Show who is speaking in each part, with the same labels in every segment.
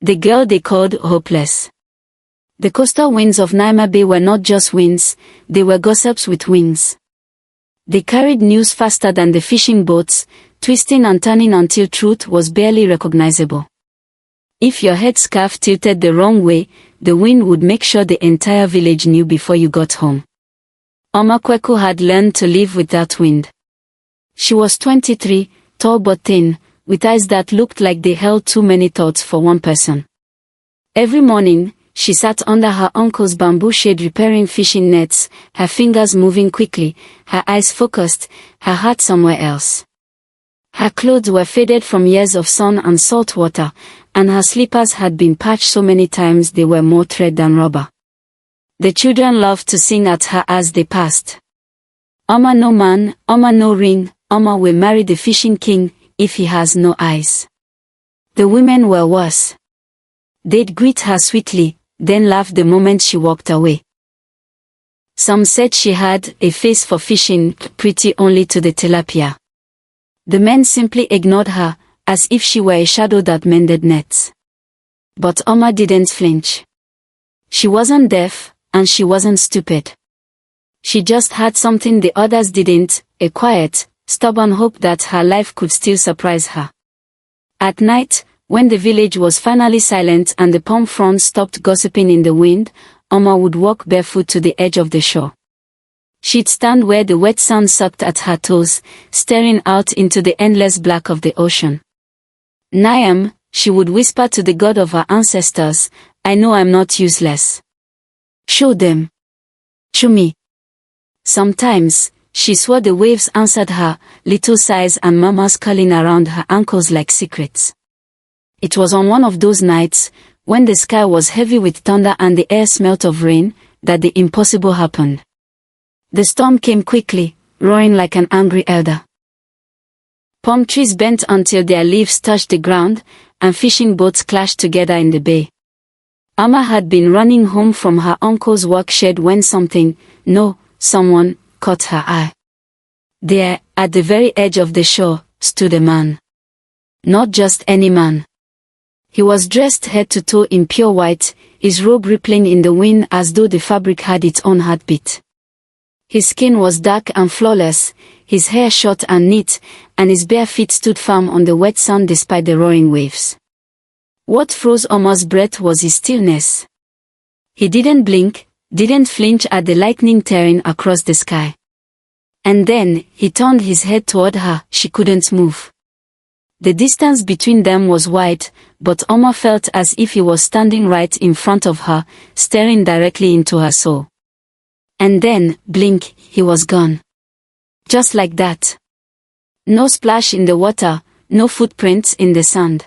Speaker 1: The girl they called hopeless. The coastal winds of Naima Bay were not just winds, they were gossips with wings. They carried news faster than the fishing boats, twisting and turning until truth was barely recognizable. If your headscarf tilted the wrong way, the wind would make sure the entire village knew before you got home. Kweku had learned to live with that wind. She was 23, tall but thin, with eyes that looked like they held too many thoughts for one person. Every morning, she sat under her uncle's bamboo shade repairing fishing nets, her fingers moving quickly, her eyes focused, her heart somewhere else. Her clothes were faded from years of sun and salt water, and her slippers had been patched so many times they were more thread than rubber. The children loved to sing at her as they passed. Oma no man, Oma no ring, Oma will marry the fishing king, if he has no eyes. The women were worse. They'd greet her sweetly, then laugh the moment she walked away. Some said she had a face for fishing, pretty only to the tilapia. The men simply ignored her, as if she were a shadow that mended nets. But Oma didn't flinch. She wasn't deaf, and she wasn't stupid. She just had something the others didn't, a quiet, stubborn hope that her life could still surprise her. At night, when the village was finally silent and the palm fronds stopped gossiping in the wind, Oma would walk barefoot to the edge of the shore. She'd stand where the wet sand sucked at her toes, staring out into the endless black of the ocean. Niam, she would whisper to the god of her ancestors, I know I'm not useless. Show them. Show me. Sometimes, she swore the waves answered her, little sighs and murmurs curling around her ankles like secrets. It was on one of those nights, when the sky was heavy with thunder and the air smelt of rain, that the impossible happened. The storm came quickly, roaring like an angry elder. Palm trees bent until their leaves touched the ground, and fishing boats clashed together in the bay. Amma had been running home from her uncle's work shed when someone, caught her eye. There, at the very edge of the shore, stood a man. Not just any man. He was dressed head to toe in pure white, his robe rippling in the wind as though the fabric had its own heartbeat. His skin was dark and flawless, his hair short and neat, and his bare feet stood firm on the wet sand despite the roaring waves. What froze Omar's breath was his stillness. He didn't blink, didn't flinch at the lightning tearing across the sky. And then, he turned his head toward her. She couldn't move. The distance between them was wide, but Omar felt as if he was standing right in front of her, staring directly into her soul. And then, blink, he was gone. Just like that. No splash in the water, no footprints in the sand.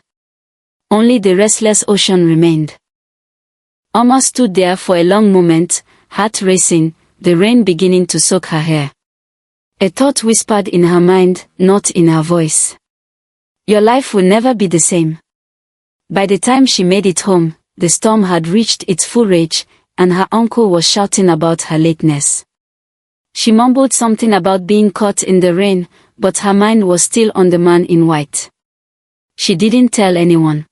Speaker 1: Only the restless ocean remained. Oma stood there for a long moment, heart racing, the rain beginning to soak her hair. A thought whispered in her mind, not in her voice. Your life will never be the same. By the time she made it home, the storm had reached its full rage, and her uncle was shouting about her lateness. She mumbled something about being caught in the rain, but her mind was still on the man in white. She didn't tell anyone.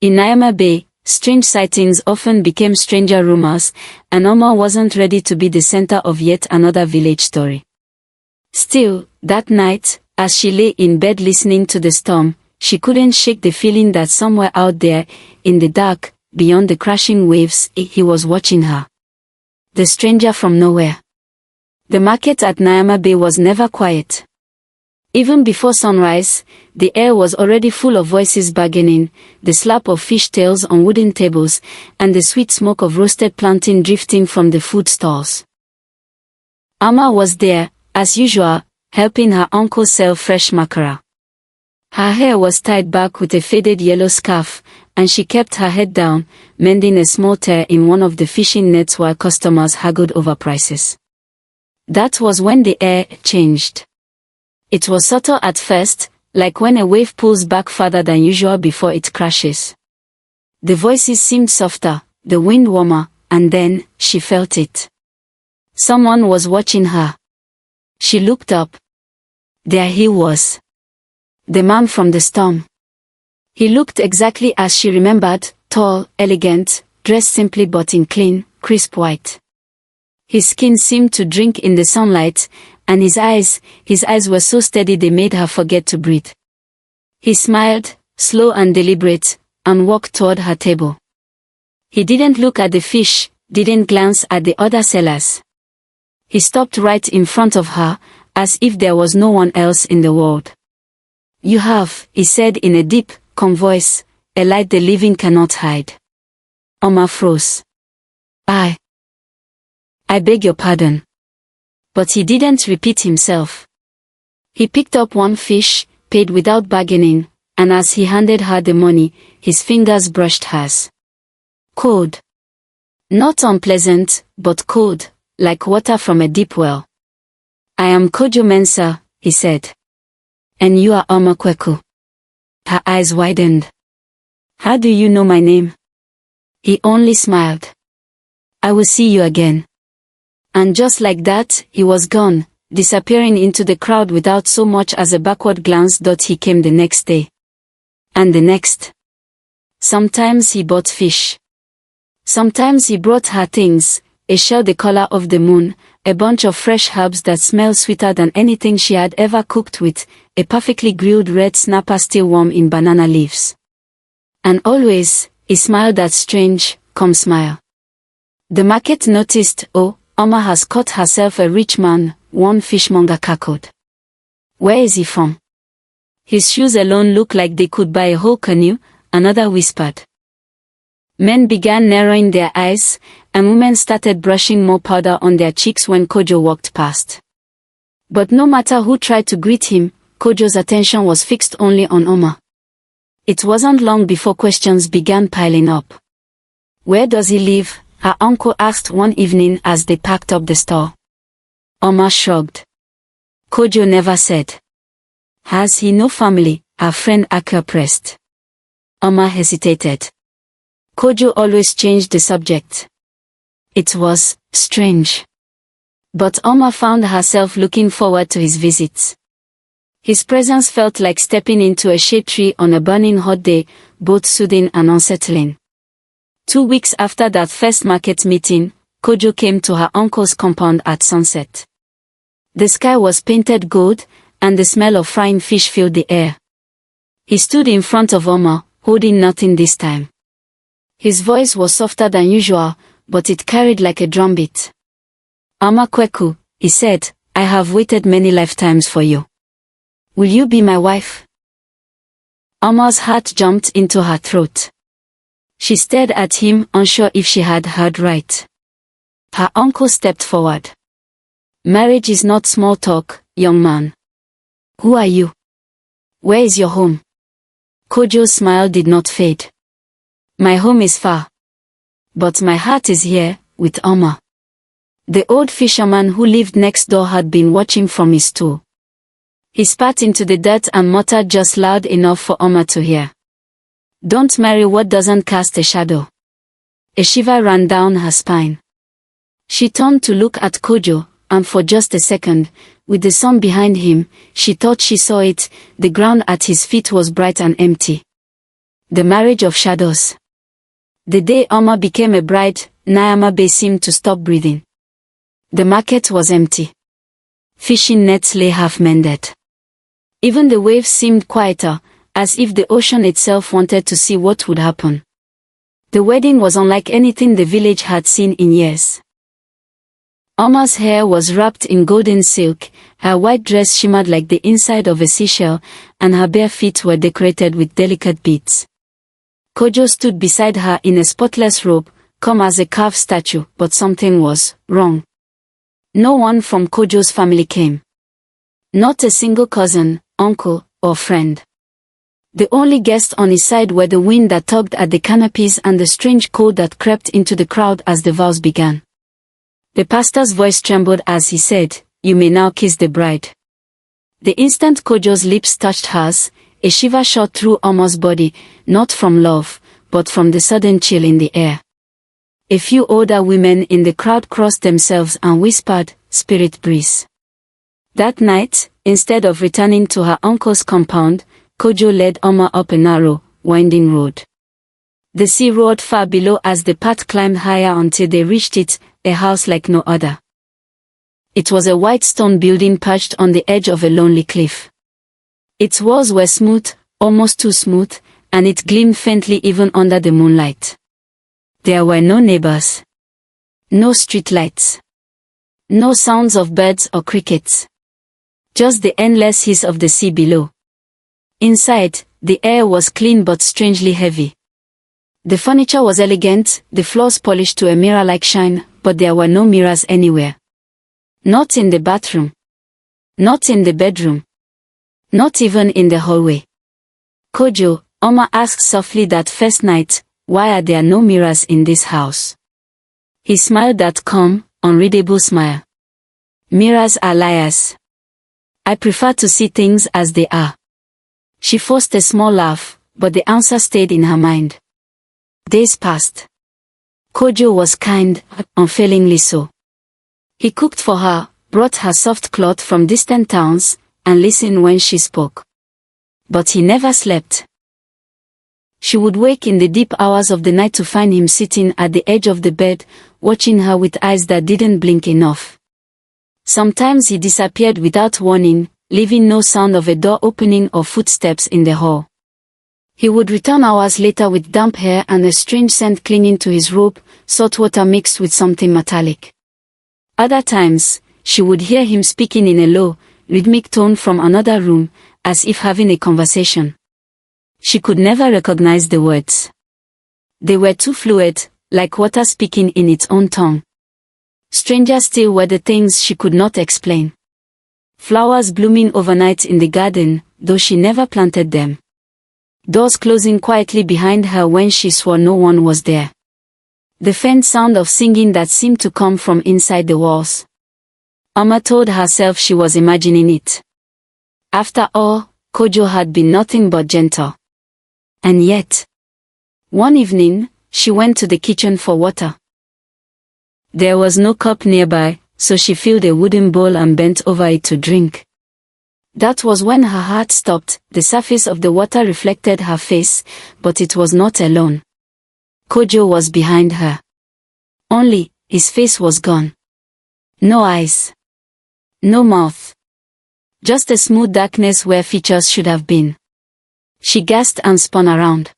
Speaker 1: In Naima Bay, strange sightings often became stranger rumors, and Oma wasn't ready to be the center of yet another village story. Still, that night, as she lay in bed listening to the storm, she couldn't shake the feeling that somewhere out there, in the dark, beyond the crashing waves, he was watching her. The stranger from nowhere. The market at Naima Bay was never quiet. Even before sunrise, the air was already full of voices bargaining, the slap of fish tails on wooden tables, and the sweet smoke of roasted plantain drifting from the food stalls. Amma was there, as usual, helping her uncle sell fresh makara. Her hair was tied back with a faded yellow scarf, and she kept her head down, mending a small tear in one of the fishing nets while customers haggled over prices. That was when the air changed. It was subtle at first, like when a wave pulls back farther than usual before it crashes. The voices seemed softer, the wind warmer, and then, she felt it. Someone was watching her. She looked up. There he was. The man from the storm. He looked exactly as she remembered, tall, elegant, dressed simply but in clean, crisp white. His skin seemed to drink in the sunlight, and his eyes were so steady they made her forget to breathe. He smiled, slow and deliberate, and walked toward her table. He didn't look at the fish, didn't glance at the other sellers. He stopped right in front of her, as if there was no one else in the world. "You have," he said in a deep, calm voice, "a light the living cannot hide." Omar froze. I beg your pardon." But he didn't repeat himself. He picked up one fish, paid without bargaining, and as he handed her the money, his fingers brushed hers. Cold. Not unpleasant, but cold, like water from a deep well. "I am Kojo Mensah," he said. "And you are Omar Kweku." Her eyes widened. "How do you know my name?" He only smiled. "I will see you again." And just like that, he was gone, disappearing into the crowd without so much as a backward glance. He came the next day. And the next. Sometimes he bought fish. Sometimes he brought her things, a shell the color of the moon, a bunch of fresh herbs that smelled sweeter than anything she had ever cooked with, a perfectly grilled red snapper still warm in banana leaves. And always, he smiled that strange, calm smile. The market noticed, "Oh, Omar has caught herself a rich man," one fishmonger cackled. "Where is he from? His shoes alone look like they could buy a whole canoe," another whispered. Men began narrowing their eyes, and women started brushing more powder on their cheeks when Kojo walked past. But no matter who tried to greet him, Kojo's attention was fixed only on Omar. It wasn't long before questions began piling up. "Where does he live?" her uncle asked one evening as they packed up the store. Omar shrugged. "Kojo never said." "Has he no family?" her friend Aka pressed. Omar hesitated. Kojo always changed the subject. It was strange. But Omar found herself looking forward to his visits. His presence felt like stepping into a shade tree on a burning hot day, both soothing and unsettling. 2 weeks after that first market meeting, Kojo came to her uncle's compound at sunset. The sky was painted gold, and the smell of frying fish filled the air. He stood in front of Omar, holding nothing this time. His voice was softer than usual, but it carried like a drumbeat. "Omar Kweku," he said, "I have waited many lifetimes for you. Will you be my wife?" Omar's heart jumped into her throat. She stared at him, unsure if she had heard right. Her uncle stepped forward. "Marriage is not small talk, young man. Who are you? Where is your home?" Kojo's smile did not fade. "My home is far. But my heart is here, with Omar." The old fisherman who lived next door had been watching from his stool. He spat into the dirt and muttered just loud enough for Omar to hear. "Don't marry what doesn't cast a shadow." A shiver ran down her spine. She turned to look at Kojo, and for just a second, with the sun behind him, she thought she saw it. The ground at his feet was bright and empty. The marriage of shadows. The day Omar became a bride, Naima Bay seemed to stop breathing. The market was empty. Fishing nets lay half-mended. Even the waves seemed quieter, as if the ocean itself wanted to see what would happen. The wedding was unlike anything the village had seen in years. Omar's hair was wrapped in golden silk, her white dress shimmered like the inside of a seashell, and her bare feet were decorated with delicate beads. Kojo stood beside her in a spotless robe, calm as a carved statue, but something was wrong. No one from Kojo's family came. Not a single cousin, uncle, or friend. The only guests on his side were the wind that tugged at the canopies and the strange cold that crept into the crowd as the vows began. The pastor's voice trembled as he said, "You may now kiss the bride." The instant Kojo's lips touched hers, a shiver shot through Omar's body, not from love, but from the sudden chill in the air. A few older women in the crowd crossed themselves and whispered, "Spirit breeze." That night, instead of returning to her uncle's compound, Kojo led Omar up a narrow, winding road. The sea roared far below as the path climbed higher until they reached it, a house like no other. It was a white stone building perched on the edge of a lonely cliff. Its walls were smooth, almost too smooth, and it gleamed faintly even under the moonlight. There were no neighbors. No street lights. No sounds of birds or crickets. Just the endless hiss of the sea below. Inside, the air was clean but strangely heavy. The furniture was elegant, the floors polished to a mirror-like shine, but there were no mirrors anywhere. Not in the bathroom. Not in the bedroom. Not even in the hallway. Kojo, Oma asked softly that first night, why are there no mirrors in this house? He smiled that calm, unreadable smile. Mirrors are liars. I prefer to see things as they are. She forced a small laugh, but the answer stayed in her mind. Days passed. Kojo was kind, unfailingly so. He cooked for her, brought her soft cloth from distant towns, and listened when she spoke. But he never slept. She would wake in the deep hours of the night to find him sitting at the edge of the bed, watching her with eyes that didn't blink enough. Sometimes he disappeared without warning, leaving no sound of a door opening or footsteps in the hall. He would return hours later with damp hair and a strange scent clinging to his robe, salt water mixed with something metallic. Other times, she would hear him speaking in a low, rhythmic tone from another room, as if having a conversation. She could never recognize the words. They were too fluid, like water speaking in its own tongue. Stranger still were the things she could not explain. Flowers blooming overnight in the garden, though she never planted them. Doors closing quietly behind her when she swore no one was there. The faint sound of singing that seemed to come from inside the walls. Oma told herself she was imagining it. After all, Kojo had been nothing but gentle. And yet, one evening, she went to the kitchen for water. There was no cup nearby, so she filled a wooden bowl and bent over it to drink. That was when her heart stopped. The surface of the water reflected her face, but it was not alone. Kojo was behind her. Only, his face was gone. No eyes. No mouth. Just a smooth darkness where features should have been. She gasped and spun around.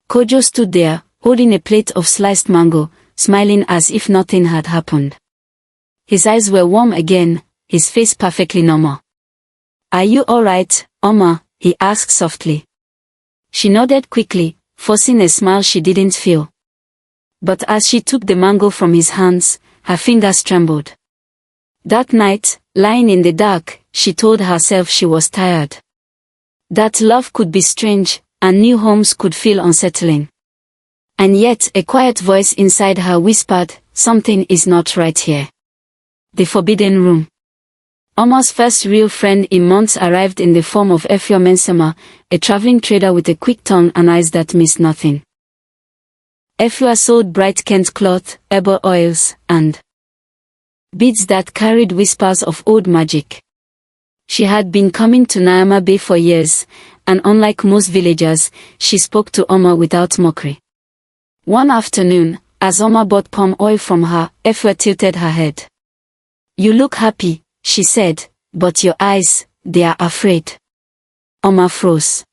Speaker 1: Kojo stood there, holding a plate of sliced mango, smiling as if nothing had happened. His eyes were warm again, his face perfectly normal. Are you alright, Oma? He asked softly. She nodded quickly, forcing a smile she didn't feel. But as she took the mango from his hands, her fingers trembled. That night, lying in the dark, she told herself she was tired. That love could be strange, and new homes could feel unsettling. And yet a quiet voice inside her whispered, something is not right here. The forbidden room. Oma's first real friend in months arrived in the form of Efio Mensema, a traveling trader with a quick tongue and eyes that missed nothing. Efio sold bright Kent cloth, herbal oils, and beads that carried whispers of old magic. She had been coming to Naima Bay for years, and unlike most villagers, she spoke to Oma without mockery. One afternoon, as Oma bought palm oil from her, Efio tilted her head. You look happy, she said, but your eyes, they are afraid. Oma froze.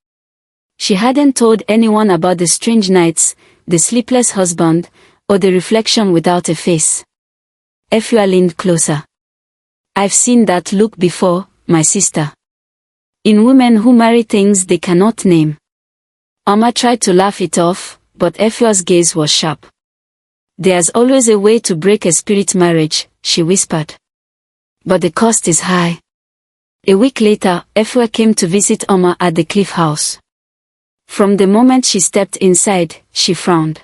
Speaker 1: She hadn't told anyone about the strange nights, the sleepless husband, or the reflection without a face. Efio leaned closer. I've seen that look before, my sister. In women who marry things they cannot name. Oma tried to laugh it off, but Efio's gaze was sharp. There's always a way to break a spirit marriage, she whispered. But the cost is high. A week later, Efio came to visit Oma at the cliff house. From the moment she stepped inside, she frowned.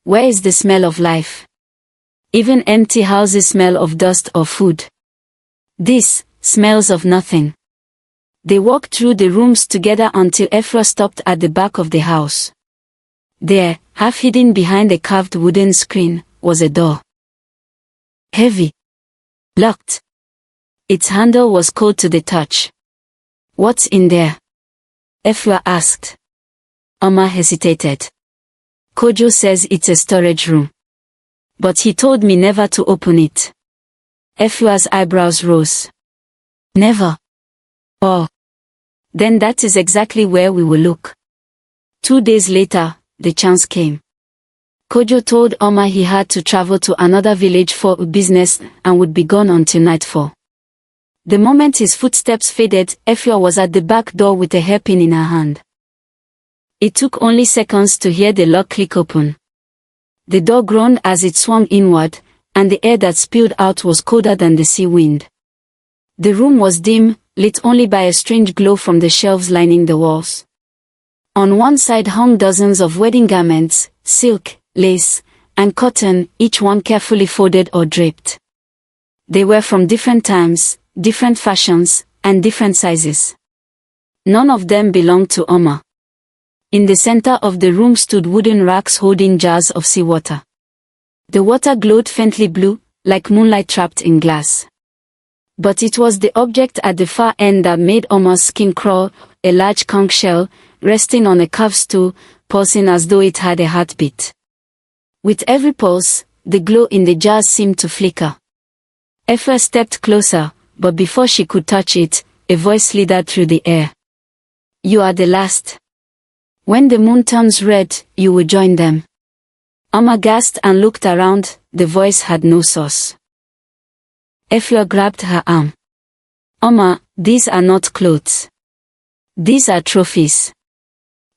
Speaker 1: Where is the smell of life? Even empty houses smell of dust or food. This smells of nothing. They walked through the rooms together until Efio stopped at the back of the house. There, half hidden behind a carved wooden screen, was a door. Heavy. Locked. Its handle was cold to the touch. What's in there? Efio asked. Oma hesitated. Kojo says it's a storage room. But he told me never to open it. Efua's eyebrows rose. Never. Oh. Then that is exactly where we will look. 2 days later, the chance came. Kojo told Oma he had to travel to another village for business and would be gone until nightfall. The moment his footsteps faded, Efua was at the back door with a hairpin in her hand. It took only seconds to hear the lock click open. The door groaned as it swung inward, and the air that spilled out was colder than the sea wind. The room was dim, lit only by a strange glow from the shelves lining the walls. On one side hung dozens of wedding garments, silk, lace, and cotton, each one carefully folded or draped. They were from different times, different fashions, and different sizes. None of them belonged to Oma. In the center of the room stood wooden racks holding jars of seawater. The water glowed faintly blue, like moonlight trapped in glass. But it was the object at the far end that made Oma's skin crawl, a large conch shell, resting on a carved stool, pulsing as though it had a heartbeat. With every pulse, the glow in the jars seemed to flicker. Efua stepped closer, but before she could touch it, a voice slithered through the air. You are the last. When the moon turns red, you will join them. Oma gasped and looked around. The voice had no source. Efua grabbed her arm. Oma, these are not clothes. These are trophies.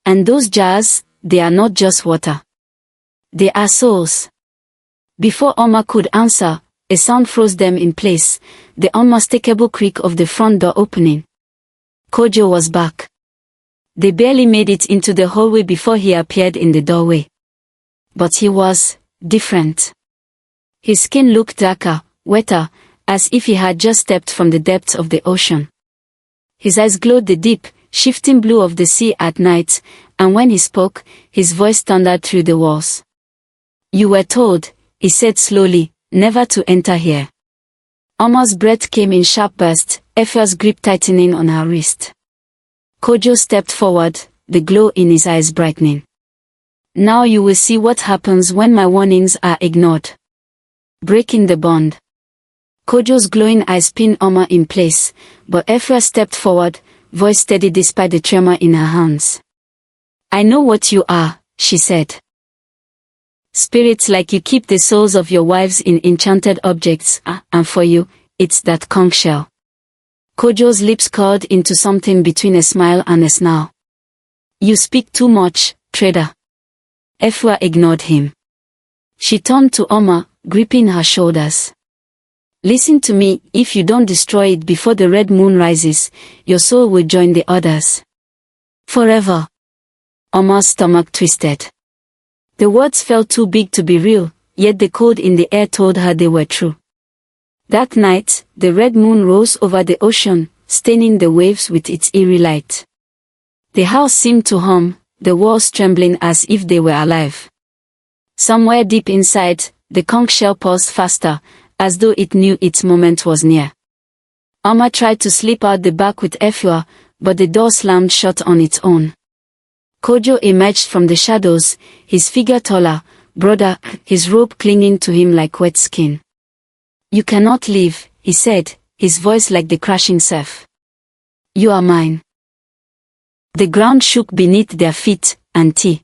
Speaker 1: And those jars, they are not just water. They are souls. Before Oma could answer, a sound froze them in place, the unmistakable creak of the front door opening. Kojo was back. They barely made it into the hallway before he appeared in the doorway. But he was different. His skin looked darker, wetter, as if he had just stepped from the depths of the ocean. His eyes glowed the deep, shifting blue of the sea at night, and when he spoke, his voice thundered through the walls. You were told, he said slowly, never to enter here. Oma's breath came in sharp bursts, Efua's grip tightening on her wrist. Kojo stepped forward, the glow in his eyes brightening. Now you will see what happens when my warnings are ignored. Breaking the bond. Kojo's glowing eyes pinned Oma in place, but Efua stepped forward, voice steady despite the tremor in her hands. I know what you are, she said. Spirits like you keep the souls of your wives in enchanted objects, and for you, it's that conch shell. Kojo's lips curled into something between a smile and a snarl. You speak too much, trader. Efua ignored him. She turned to Oma, gripping her shoulders. Listen to me, if you don't destroy it before the red moon rises, your soul will join the others. Forever. Oma's stomach twisted. The words felt too big to be real, yet the cold in the air told her they were true. That night, the red moon rose over the ocean, staining the waves with its eerie light. The house seemed to hum, the walls trembling as if they were alive. Somewhere deep inside, the conch shell pulsed faster, as though it knew its moment was near. Oma tried to slip out the back with Efua, but the door slammed shut on its own. Kojo emerged from the shadows, his figure taller, broader, his robe clinging to him like wet skin. You cannot leave, he said, his voice like the crashing surf. You are mine. The ground shook beneath their feet, and tea.